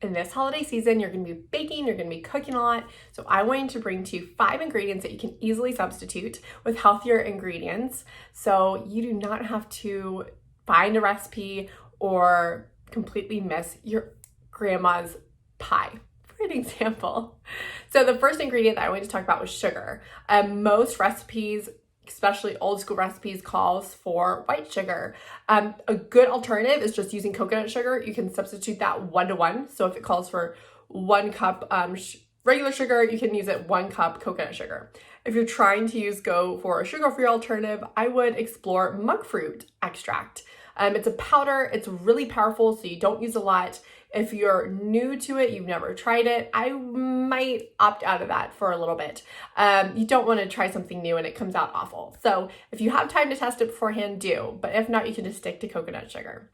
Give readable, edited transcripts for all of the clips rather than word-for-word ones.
in this holiday season, you're gonna be baking, you're gonna be cooking a lot. So I wanted to bring to you 5 ingredients that you can easily substitute with healthier ingredients. So you do not have to find a recipe or completely miss your grandma's pie, for an example. So the first ingredient that I wanted to talk about was sugar. Most recipes, especially old school recipes, calls for white sugar. A good alternative is just using coconut sugar. You can substitute that 1-to-1. So if it calls for 1 cup regular sugar, you can use it 1 cup coconut sugar. If you're trying to go for a sugar-free alternative, I would explore monk fruit extract. It's a powder, it's really powerful, so you don't use a lot. If you're new to it, you've never tried it, I might opt out of that for a little bit. You don't want to try something new and it comes out awful. So if you have time to test it beforehand, do. But if not, you can just stick to coconut sugar.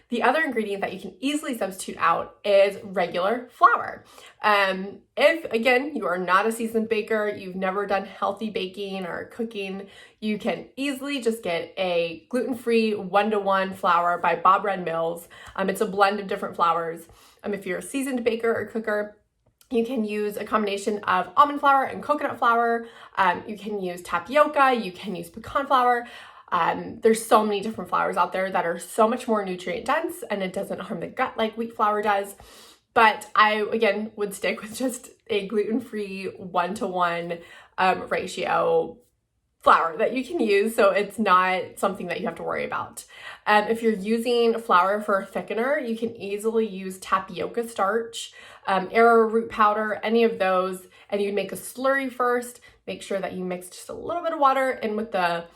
The other ingredient that you can easily substitute out is regular flour. If, again, you are not a seasoned baker, you've never done healthy baking or cooking, you can easily just get a gluten-free 1-to-1 flour by Bob Red Mills. It's a blend of different flours. If you're a seasoned baker or cooker, you can use a combination of almond flour and coconut flour. You can use tapioca, you can use pecan flour. There's so many different flours out there that are so much more nutrient dense and it doesn't harm the gut like wheat flour does. But I, again, would stick with just a gluten-free 1-to-1 ratio flour that you can use, so it's not something that you have to worry about. If you're using flour for a thickener, you can easily use tapioca starch, arrowroot powder, any of those, and you make a slurry first. Make sure that you mix just a little bit of water in with the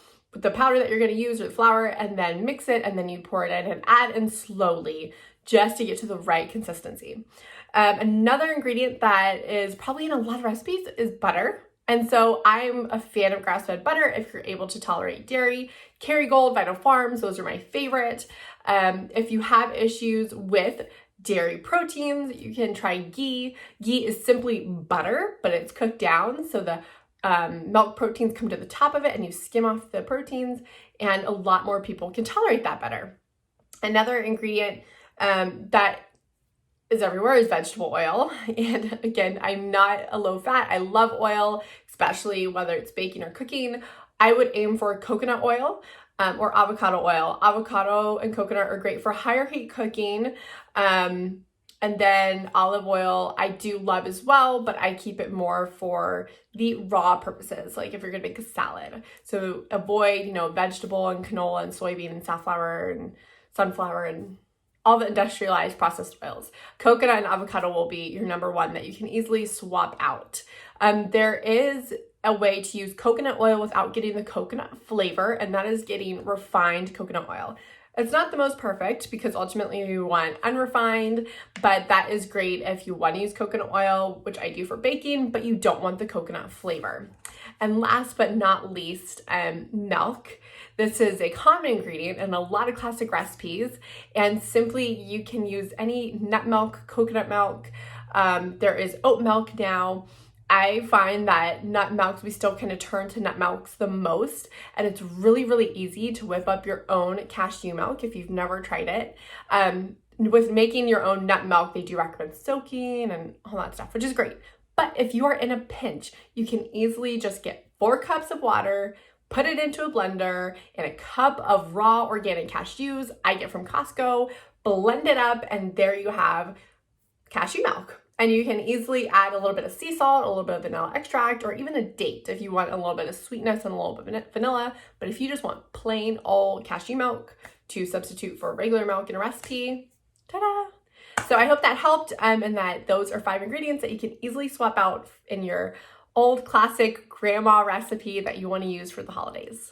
powder that you're going to use or the flour, and then mix it, and then you pour it in and add in slowly just to get to the right consistency. Another ingredient that is probably in a lot of recipes is butter. And so I'm a fan of grass-fed butter if you're able to tolerate dairy. Kerrygold, Vital Farms, those are my favorite. If you have issues with dairy proteins, you can try ghee. Ghee is simply butter, but it's cooked down, so the milk proteins come to the top of it and you skim off the proteins, and a lot more people can tolerate that better. Another ingredient that is everywhere is vegetable oil. And again, I'm not a low fat. I love oil, especially whether it's baking or cooking. I would aim for coconut oil or avocado oil. Avocado and coconut are great for higher heat cooking. And then olive oil I do love as well, but I keep it more for the raw purposes, like if you're gonna make a salad. So avoid, vegetable and canola and soybean and safflower and sunflower and all the industrialized processed oils. Coconut and avocado will be your number one that you can easily swap out. There is a way to use coconut oil without getting the coconut flavor, and that is getting refined coconut oil. It's not the most perfect because ultimately you want unrefined, but that is great if you want to use coconut oil, which I do for baking, but you don't want the coconut flavor. And last but not least, milk. This is a common ingredient in a lot of classic recipes, and simply you can use any nut milk, coconut milk. There is oat milk now. I find that nut milks, we still kind of turn to nut milks the most, and it's really, really easy to whip up your own cashew milk if you've never tried it. With making your own nut milk, they do recommend soaking and all that stuff, which is great. But if you are in a pinch, you can easily just get 4 cups of water, put it into a blender, and a cup of raw organic cashews I get from Costco, blend it up, and there you have cashew milk. And you can easily add a little bit of sea salt, a little bit of vanilla extract, or even a date if you want a little bit of sweetness and a little bit of vanilla. But if you just want plain old cashew milk to substitute for regular milk in a recipe, ta-da! So I hope that helped, and that those are 5 ingredients that you can easily swap out in your old classic grandma recipe that you want to use for the holidays.